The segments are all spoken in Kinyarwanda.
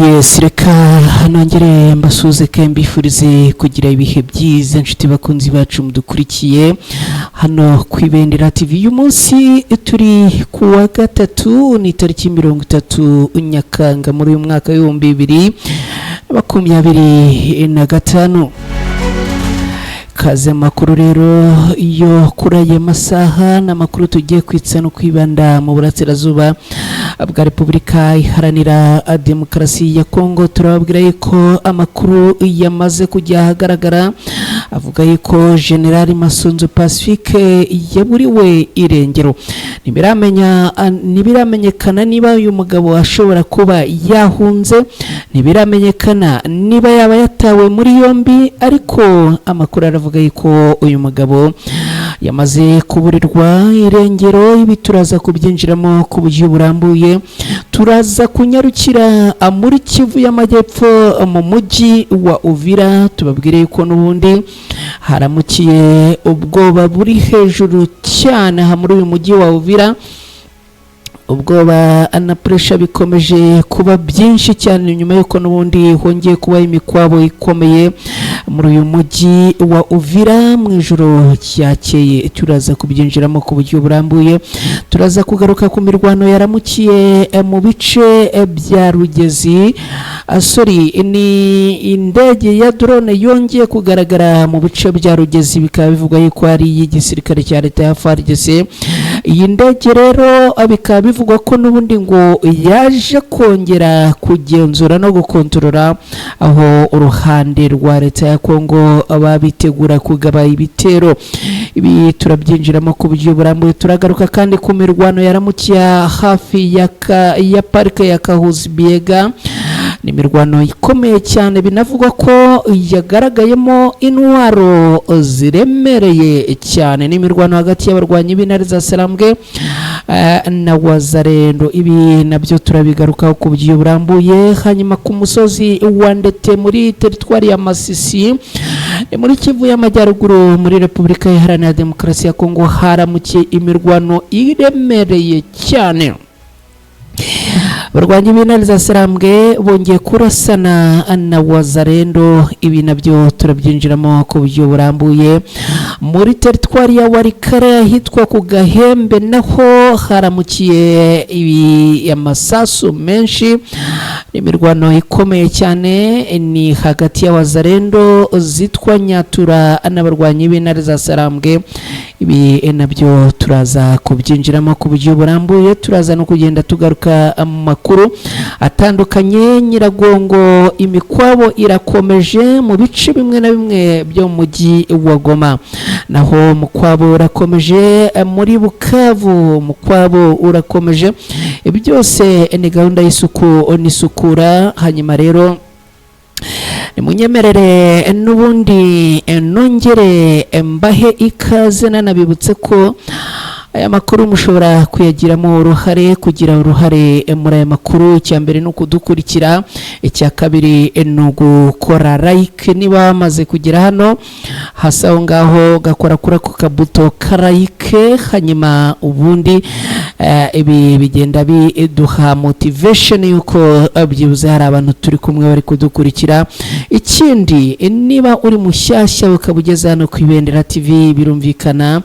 Yes, reka nongere mbasuze kandi mbifurize kugira ibihe byiza inshuti bakunzi bacu mudukurikiye hano ku Ibendera TV. Uyu munsi turi ku wa gatatu ni tariki 30 Nyakanga muri uyu mwaka wa 2025. Kaze makuru rero iyo kuraye masaha n'amakuru tugiye kwitsa no kwibanda mu burasirazuba bwa Repubulika Iharanira Demokarasi ya Kongo. Turababwira yuko amakuru yamaze kujya ahagaragara avuga yuko General Masunzu Pacifique yaburiwe irengero. Ntibiramenyekana niba uyu mugabo ashobora kuba yahunze, ntibiramenyekana niba yaba yatawe muri yombi, ariko amakuru aravuga yuko uyu mugabo yamaze kuburirwa irengero. Ibi turaza kubyinjiramo ku buryo burambuye. Turaza kunyarukira muri Kivu y'Amajyepfo mu mujyi wa Uvira, tubabwire yuko n'ubundi haramukiye ubwoba buri hejuru cyane muri uyu mujyi wa Uvira. Ubwoba na pressure bikomeje kuba byinshi cyane nyuma yuko n'ubundi hongeye kuba imikwabo ikomeye muri uyu mujyi wa Uvira mu ijoro cyakeye. Turaza kubyinjiramo ku buryo burambuye. Turaza kugaruka ku mirwano yaramukiye mu bice bya Rugezi. Ni indege ya drone yongeye kugaragara mu bice bya Rugezi, bikaba bivuga yuko ari y'igisirikare cya leta ya FARDC. Iyi ndege rero bikaba bivugwa ko n'ubundi ngo yaje kongera kugenzura no gukontorora aho uruhande rwa leta ya Kongo babitegura kugaba ibitero. Ibi turabyinjiramo ku buryo burambuye. Turagaruka kandi ku mirwano yaramukiye hafi ya parike ya Kahuzi Biega. Ni mirwano ikomeye cyane, binavugwa ko yagaragayemo intwaro ziremereye cyane. Ni mirwano hagati y'abarwanyi b'intare za Sarambwe na Wazarendo. Ibi nabyo turabigarukaho ku buryo burambuye. Hanyuma ku musozi wa Ndete muri teritwari ya Masisi muri Kivu y'Amajyaruguru muri Repubulika Iharanira Demokarasi ya Kongo haramukiye imirwano iremereye cyane. Barwanyi b'intare za Sarambwe bongeye kurasana na Wazarendo. Ibi nabyo turabyinjiramo ku buryo burambuye. Muri teritwari ya Warikare ahitwa ku Gahembe naho haramukiye amasasu menshi. Imirwano ikomeye cyane ni hagati ya Wazarendo zitwa Nyatura n'abarwanyi b'intare za Sarambwe. Ibi nabyo turaza kubyinjiramo ku buryo burambuye. Turaza no kugenda tugaruka makuru atandukanye. Nyiragongo imikwabo irakomeje mu bice bimwe na bimwe byo mu mujyi wa Goma, naho mukwabo urakomeje muri Bukavu. Mukwabo urakomeje. Ibi byose ni gahunda y'isuku n'isukura. Hanyuma rero munyemerere n'ubundi nongere mbahe ikaze nanabibutse ko aya makuru mushobora kuyagiramo uruhare, kugira uruhare muri aya makuru. Icya mbere ni ukudukurikira, icya kabiri ni ugukora like niba wamaze kugera hano hasi aho ngaho gakora kuri ako kabuto ka like. Hanyuma ubundi ibi bigenda biduha motivation yuko byibuze hari abantu turi kumwe bari kudukurikira. Ikindi niba uri mushyashya ukabugeza hano ku Ibendera TV, birumvikana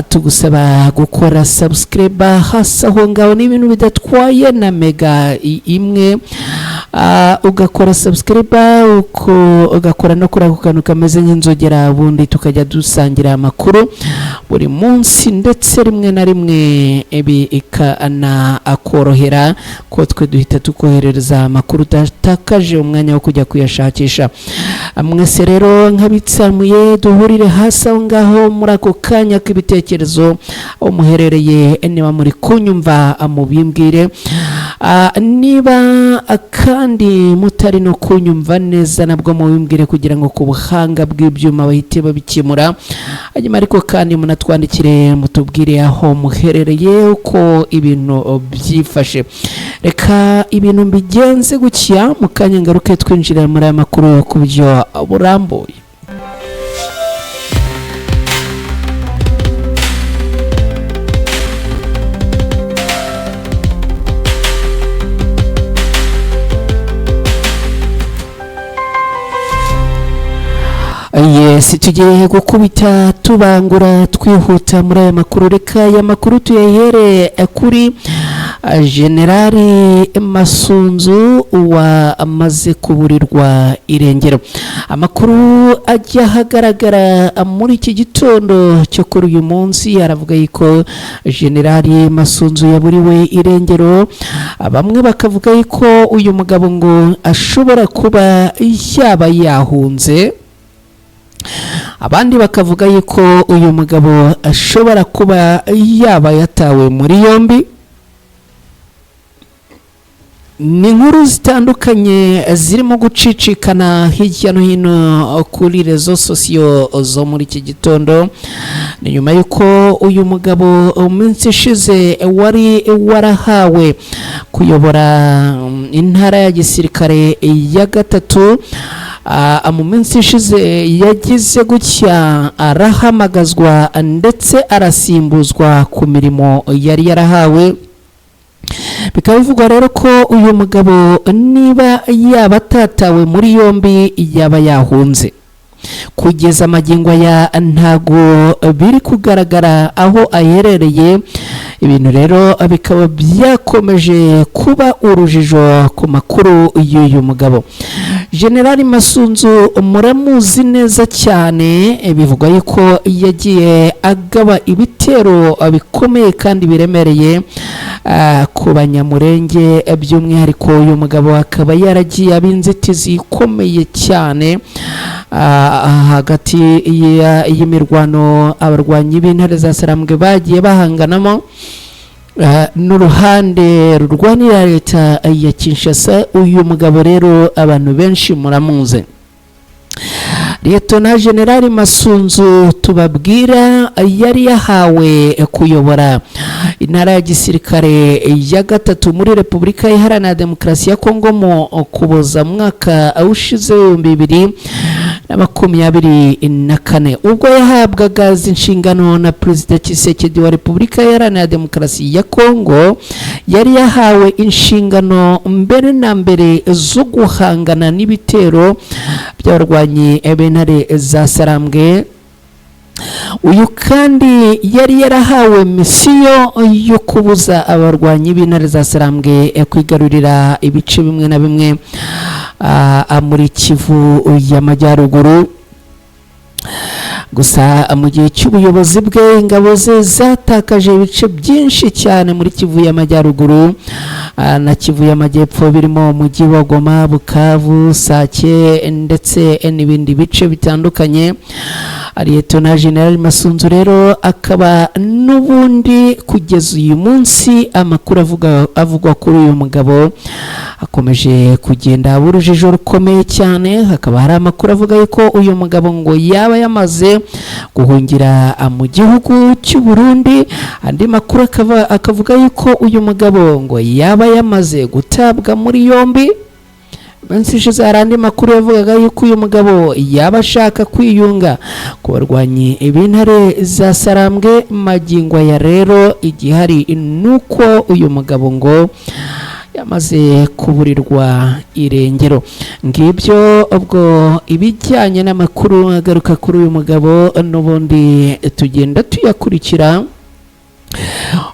tugusaba gukora subscribe hasi aho ngaho. Ni ibintu bidatwaye na mega imwe. Ugakora subscribe ugakora no kuri ako kantu kameze nk'inzogera, ubundi tukajya dusangira amakuru buri munsi, ndetse rimwe na rimwe ikana akorohera ko twe duhita tukoherereza amakuru utakaje umwanya wo kujya kuyashakisha. Mwese rero nkabitsamuye duhurire hasi aho ngaho muri ako kanya k'ibitekerezo aho muherereye. Niba muri kunyumva mubimbwire, niba kandi mutari no kunyumva neza nabwo mubimbwire kugira ngo ku buhanga bw'ibyuma bahite babikemura. Hanyuma ariko kandi munatwandikire mutubwire aho muherereye uko ibintu byifashe. Reka ibintu mbigenze gutya mu kanya ngaruke twinjira muri aya makuru ku buryo burambuye. Yes, tugiye gukubita tubangura twihuta muri aya makuru. Reka aya makuru tuyahere kuri Generali Masunzu wamaze kuburirwa irengero. Amakuru ajya ahagaragara muri iki gitondo cyo kuri uyu munsi aravuga yuko Generali Masunzu yaburiwe irengero. Bamwe bakavuga yuko uyu mugabo ngo ashobora kuba yaba yahunze, abandi bakavuga yuko uyu mugabo ashobora kuba yaba yatawe muri yombi. Ni inkuru zitandukanye zirimo gucicikana hirya no hino kuri rezo sosiyo zo muri iki gitondo. Ni nyuma yuko uyu mugabo mu minsi ishize wari warahawe kuyobora intara ya gisirikare ya gatatu, mu minsi ishize yagize gutya arahamagazwa ndetse arasimbuzwa ku mirimo yari yarahawe. Bikaba bivugwa rero ko uyu mugabo niba yaba atatawe muri yombi yaba yahunze. Kugeza amagingo ya ntago biri kugaragara aho aherereye. Ibintu rero bikaba byakomeje kuba urujijo ku makuru y'uyu mugabo. Generali Masunzu muramuzi neza cyane, bivugwa yuko yagiye agaba ibitero bikomeye kandi biremereye ku Banyamurenge. By'umwihariko uyu mugabo akaba yaragiye ab'inzitizi ikomeye cyane hagati y'imirwano abarwanyi b'intare za Sarambwe bagiye bahanganamo n'uruhande rurwanira leta ya Kinshasa. Uyu mugabo rero abantu benshi muramuze. Liyetona Generali Masunzu tubabwira yari yahawe kuyobora intara ya gisirikare ya gatatu muri Repubulika Iharanira Demokarasi ya Kongo mu Kuboza mwaka ushize 2024, ubwo yahabwaga inshingano na Perezida Tshisekedi wa Repubulika Iharanira Demokarasi ya Kongo. Yari yahawe inshingano mbere na mbere zo guhangana n'ibitero by'abarwanyi b'intare za Sarambwe. Uyu kandi yari yarahawe misiyo yo kubuza abarwanyi b'intare za Sarambwe kwigarurira ibice bimwe na bimwe muri Kivu y'Amajyaruguru. Gusa mu gihe cy'ubuyobozi bwe ingabo ze zatakaje ibice byinshi cyane muri Kivu y'Amajyaruguru na Kivu y'Amajyepfo, birimo umujyi wa Goma, Bukavu, Sake ndetse n'ibindi bice bitandukanye. Liyetona Generali Masunzu rero akaba n'ubundi kugeza uyu munsi amakuru avugwa kuri uyu mugabo akomeje kugenda urujijo rukomeye cyane. Hakaba hari amakuru avuga yuko uyu mugabo ngo yaba yamaze guhungira mu gihugu cy'u Burundi. Andi makuru akavuga yuko uyu mugabo ngo yaba yamaze gutabwa muri yombi. Benshi hari andi makuru yavugaga yuko uyu mugabo yaba ashaka kwiyunga ku barwanyi b'intare za Sarambwe. Magingo ya rero igihari nuko uyu mugabo ngo yamaze kuburirwa irengero. Ngibyo ubwo ibijyanye n'amakuru agaruka kuri uyu mugabo n'ubundi tugenda tuyakurikira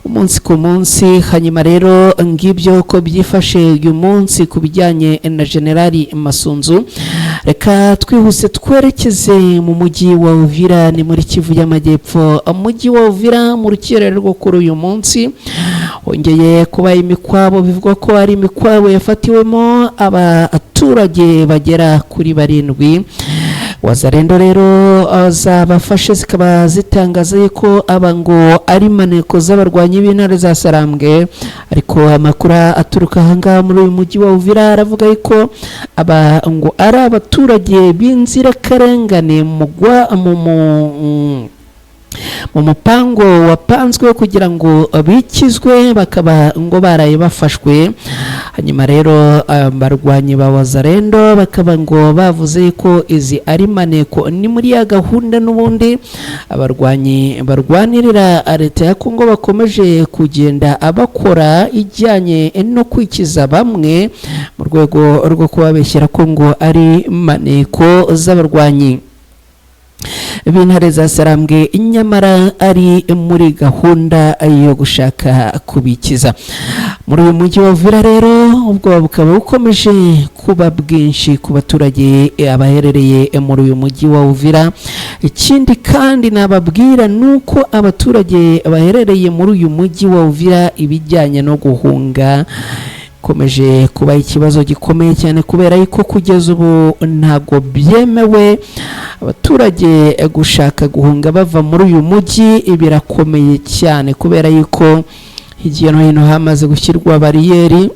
umunsi ku munsi. Hanyuma rero ngibyo ko byifashe uyu munsi ku bijyanye na Generali Masunzu. Reka twihuse twerekeze mu mujyi wa Uvira, ni muri Kivu y'Amajyepfo. Umujyi wa Uvira mu rukerera rwo kuri uyu munsi hongeye kuba imikwabo. Bivugwa ko ari imikwabo yafatiwemo abaturage bagera kuri 7. Wazarendo rero zabafashe zikaba zitangaza yuko aba ngo ari maneko z'abarwanyi b'intare za Sarambwe. Ariko amakuru aturuka ahangaha muri uyu mujyi wa Uvira aravuga yuko aba ngo ari abaturage b'inzirakarengane mu mupango wapanzwe kugira ngo bikizwe, bakaba ngo baraye bafashwe. Hanyuma rero barwanyi ba Wazarendo bakaba ngo bavuze ko izi ari maneko ni muri ya gahunda n'ubundi abarwanyi barwanirira leta ya Kongo bakomeje kugenda abakora ijyanye no kwikiza bamwe mu rwego rwo kubabeshyira ko ngo ari maneko z'abarwanyi b'intare za Sarambwe nyamara ari muri gahunda yo gushaka kubikiza muri uyu mujyi wa Uvira. Rero ubwo bukaba bukomeje kuba bwinshi ku baturage abaherereye muri uyu mujyi wa Uvira. Ikindi kandi nababwira nuko abaturage baherereye muri uyu mujyi wa Uvira ibijyanye no guhunga komeje kuba ikibazo gikomeye cyane, kubera yuko kugeza ubu ntago byemewe abaturage gushaka guhunga bava muri uyu mujyi. Birakomeye cyane kubera yuko hirya no hino hamaze gushyirwa bariyeri.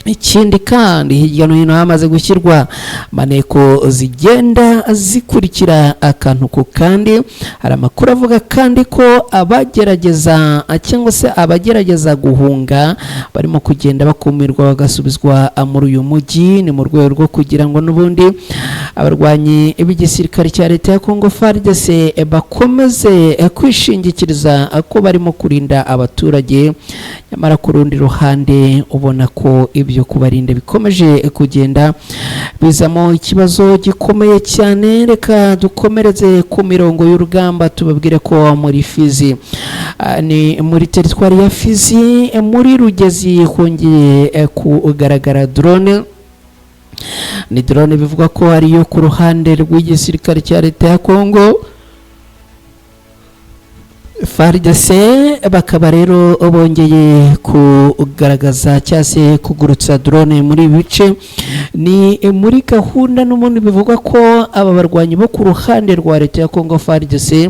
Ikindi kandi hirya no hino hamaze gushyirwa maneko zigenda zikurikira akantu ku kandi. Hari amakuru avuga kandi ko abagerageza cyangwa se abagerageza guhunga barimo kugenda bakumirwa bagasubizwa muri uyu mujyi. Ni mu rwego rwo kugira ngo n'ubundi abarwanyi b'igisirikare cya leta ya Congo FARDC bakomeze kwishingikiriza ko barimo kurinda abaturage, nyamara ku rundi ruhande ubona ko ibyo kubarinda bikomeje kugenda bizamo ikibazo gikomeye cyane. Reka dukomereze ku mirongo y'urugamba tubabwire ko muri Fizi, ni muri teritwari ya Fizi muri Rugezi hongeye kugaragara drone. Ni drone bivuga ko ariyo ku ruhande rw'igisirikare cya leta ya Congo FARDC. Bakaba rero bongeye kugaragaza cyase kugurutsa drone muri bice. Ni muri gahunda n'ubundi bivugwa ko aba barwanyi bo ku ruhande rwa leta ya Congo FARDC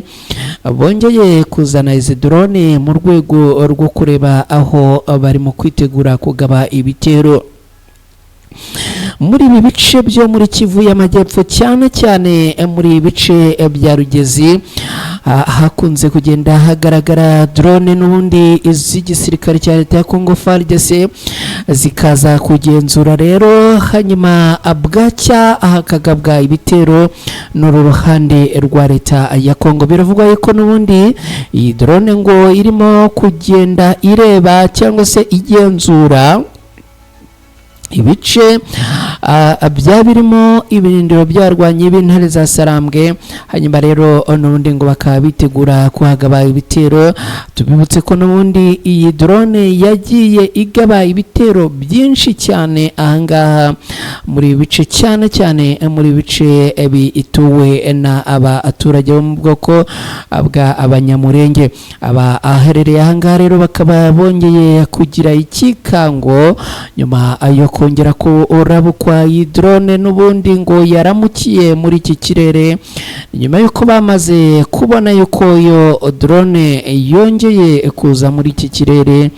bongeye kuzana izi drone mu rwego rwo kureba aho barimo kwitegura kugaba ibitero muri ibi bice byo muri Kivu y'Amajyepfo, cyane cyane muri ibice bya Rugezi. Hakunze kugenda hagaragara drone n'ubundi z'igisirikare cya leta ya Congo FARDC zikaza kugenzura rero, hanyuma bwacya hakagabwa ibitero n'uru ruhande rwa leta ya Congo. Biravugwa yuko n'ubundi iyi drone ngo irimo kugenda ireba cyangwa se igenzura ibice bya birimo ibirindiro byarwanye b'intare za Sarambwe. Hanyuma rero n'ubundi ngo bakaba bitegura kuhagaba ibitero. Tubibutse ko n'ubundi iyi drone yagiye igaba ibitero byinshi cyane ahangaha muri bice, cyane cyane muri bice bituwe na abaturage bo mu bwoko bwa Abanyamurenge. Aba aherereye ahangaha rero bakaba bongeye kugira ikikango nyuma yo kongera ko urabukwa iyi drone n'ubundi ngo yaramukiye muri iki kirere, nyuma yuko bamaze kubona yuko yo drone yongeye kuza muri iki kirere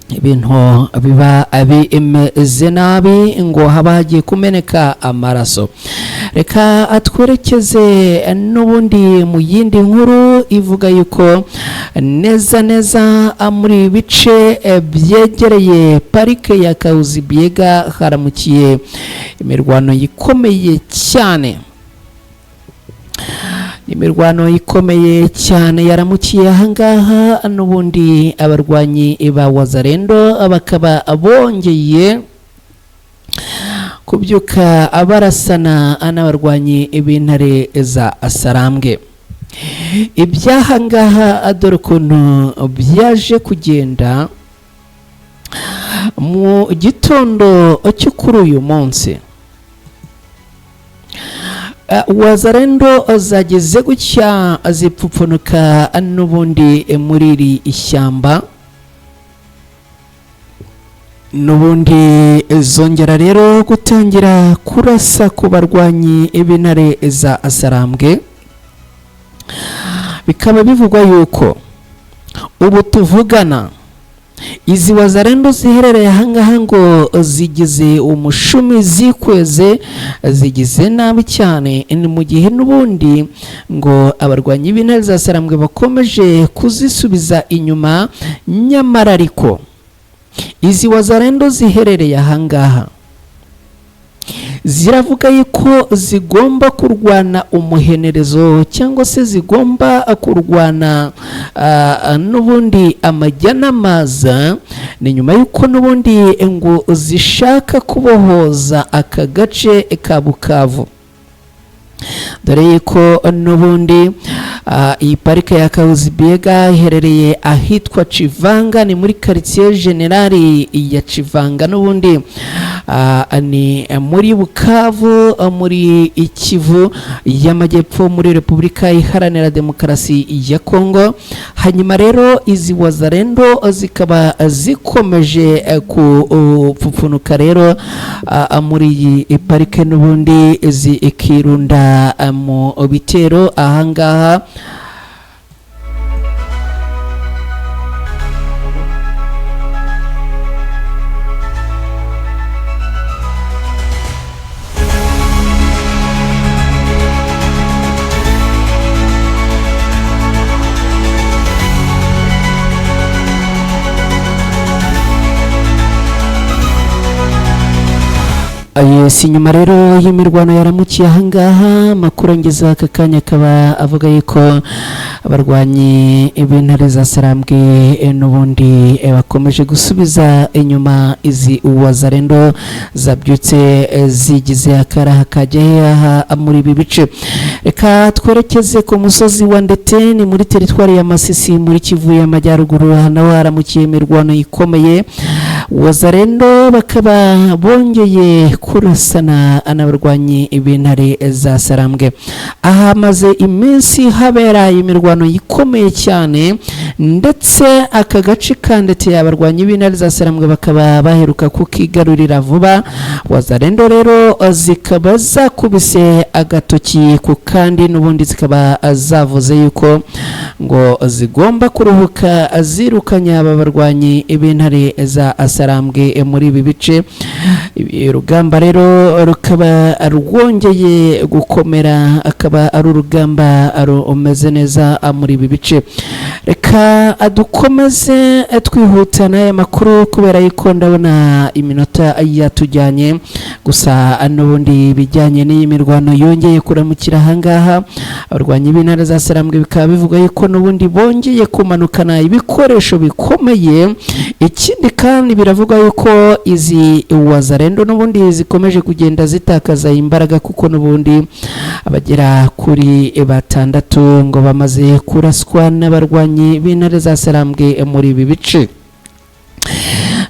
ibintu biba bimeze nabi, ngo haba hagiye kumeneka amaraso. Reka atwerekeze n'ubundi mu yindi nkuru ivuga yuko neza neza muri bice byegereye parike ya Kahuzi-Biega haramukiye imirwano ikomeye cyane. Imirwano ikomeye cyane yaramukiye ahangaha n'ubundi abarwanyi ba Wazalendo bakaba bongeye kubyuka abarasana n'abarwanyi b'intare za Sarambwe. Ibyahangaha dore ukuntu byaje kugenda mu gitondo cyo kuri uyu munsi. Wazalendo zageze gutya zipfupfunuka n'ubundi muri iri ishyamba, n'ubundi zongera rero gutangira kurasa ku barwanyi b'intare za Sarambwe. Bikaba bivugwa yuko ubu tuvugana izi Wazalendo ziherereye ahangaha ngo zigize umushumi, zikweze, zigize nabi cyane. Ni mu gihe n'ubundi ngo abarwanyi b'intare za Sarambwe bakomeje kuzisubiza inyuma, nyamara ariko izi Wazalendo ziherereye ahangaha ziravuga yuko zigomba kurwana umuhenerezo cyangwa se zigomba kurwana n'ubundi amajya n'amaza. Ni nyuma yuko n'ubundi ngo zishaka kubohoza aka gace ka Bukavu. dore ko n'ubundi iyi parike ya Kahuzi-Biega iherereye ahitwa Chivanga, ni muri quartier generali ya Chivanga, n'ubundi ni muri Bukavu, muri Kivu y'Amajyepfo, muri Repubulika Iharanira Demokarasi ya Kongo. Hanyuma rero izi wazalendo zikaba zikomeje kupfupfunuka rero muri iyi parike, n'ubundi zikirunda mu bitero ahangaha. Si nyuma rero y'imirwano yaramukiye ahangaha, makuru ngeza aka kanya akaba avuga yuko abarwanyi b'intare za Sarambwe n'ubundi bakomeje gusubiza inyuma izi wazalendo zabyutse zigize akaraha kajya muri ibi bice. Reka twerekeze ku musozi wa Ndete, ni muri teritwari ya Masisi muri Kivu y'Amajyaruguru. Hano haramukiye imirwano ikomeye, wazalendo bakaba bongeye kurasana n'abarwanyi b'intare za Sarambwe. Aha maze iminsi habera imirwano ikomeye cyane, ndetse aka gace kandetse abarwanyi b'intare za Sarambwe bakaba baheruka kukigarurira vuba. Wazalendo rero zikaba zakubise agatoki ku kandi, n'ubundi zikaba zavuze yuko ngo zigomba kuruhuka zirukanya aba barwanyi b'intare za Sarambwe muri ibi bice. Urugamba rero rukaba rwongeye gukomera, akaba ari urugamba rumeze neza muri ibi bice. Reka dukomeze twihutana aya makuru kubera yuko ndabona iminota yatujyanye. Gusa n'ubundi bijyanye n'iyi mirwano yongeye kuramukira ahangaha, abarwanyi b'intare za Sarambwe bikaba bivuga yuko n'ubundi bongeye kumanukana ibikoresho bikomeye. Ikindi kandi biravuga yuko izi wazalendo n'ubundi zikomeje kugenda zitakaza imbaraga, kuko n'ubundi abagera kuri 6 ngo bamaze kuraswa n'abarwanyi b'intare za Sarambwe muri ibi bice.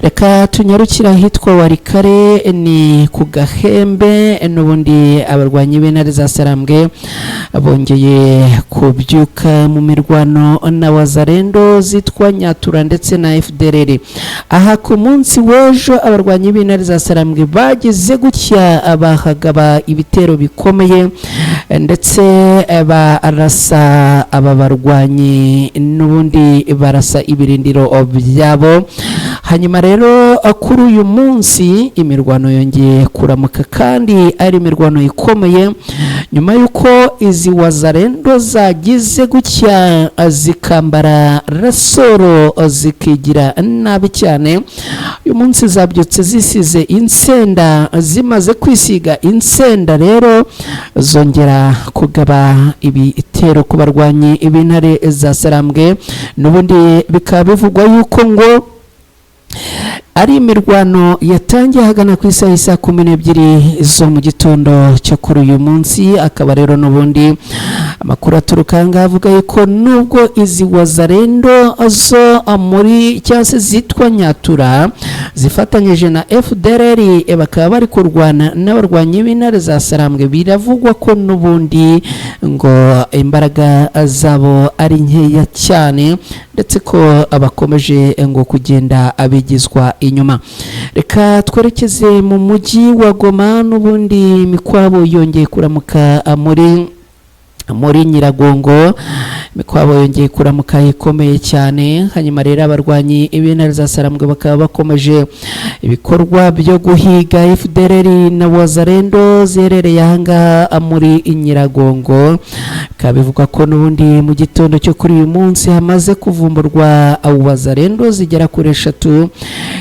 Reka tunyarukira hitwa Warikare, ni ku Gahembe, n'ubundi abarwanyi b'intare za Sarambwe bongeye kubyuka mu mirwano na wazalendo zitwa Nyatura ndetse na FDLR. Aha ku munsi w'ejo abarwanyi b'intare za Sarambwe bagize gutya bahagaba ibitero bikomeye, ndetse barasa aba barwanyi, n'ubundi barasa ibirindiro byabo. Hanyuma rero kuri uyu munsi imirwano yongeye kuramuka, kandi ari imirwano ikomeye, nyuma yuko izi wazalendo zagize gutya zikambara rasoro zikigira nabi cyane. Uyu munsi zabyutse zisize insenda, zimaze kwisiga insenda rero zongera kugaba ibitero ku barwanyi b'intare za Sarambwe. N'ubundi bikaba bivugwa yuko ngo ari imirwano yatangiye hagana ku isaha 12 zo mu gitondo cyo kuri uyu munsi. Akaba rero n'ubundi amakuru aturuka ngavuga yuko nubwo izi wazalendo zo muri cyase zitwa Nyatura zifatanyije na FDLR bakaba bari kurwana n'abarwanyi b'intare za Sarambwe, biravugwa ko n'ubundi ngo imbaraga zabo ari nkeya cyane, ndetse ko abakomeje ngo kugenda abigizwa inyuma. Reka twerekeze mu mujyi wa Goma, n'ubundi imikwabo yongeye kuramuka muri Nyiragongo. Imikwabo yongeye kuramuka ikomeye cyane. Hanyuma rero abarwanyi b'intare za Sarambwe bakaba bakomeje ibikorwa byo guhiga FDLR na wazalendo zerereye ahangaha muri Nyiragongo. Bikaba bivuga ko n'ubundi mu gitondo cyo kuri uyu munsi hamaze kuvumburwa wazalendo zigera kuri 3,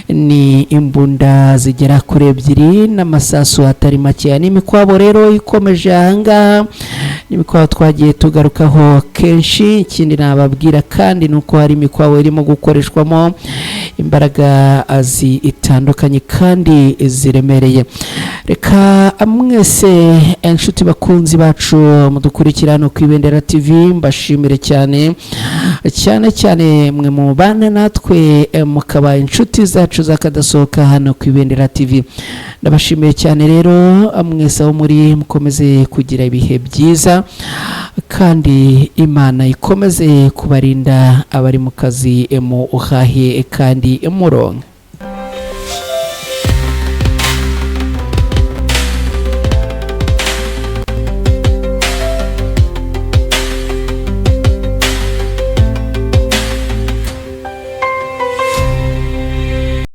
ni imbunda zigera kuri 2 n'amasasu atari make. N'imikwabo rero ikomeje ahangaha, n'imikwabo twagiye tugarukaho kenshi. byinshi. Ikindi nababwira kandi nuko hari imikwawe irimo gukoreshwamo imbaraga zitandukanye kandi ziremereye. Reka mwese inshuti bakunzi bacu mudukurikirana ku Ibendera TV mbashimire cyane cyane mwe mubana natwe mukaba inshuti zacu zakadasohoka hano ku Ibendera TV. Ndabashimiye cyane rero mwese aho muri mukomeze kugira ibihe byiza kandi Imana ikomeze kubarinda abari mu kazi mu uhahe kandi muronke.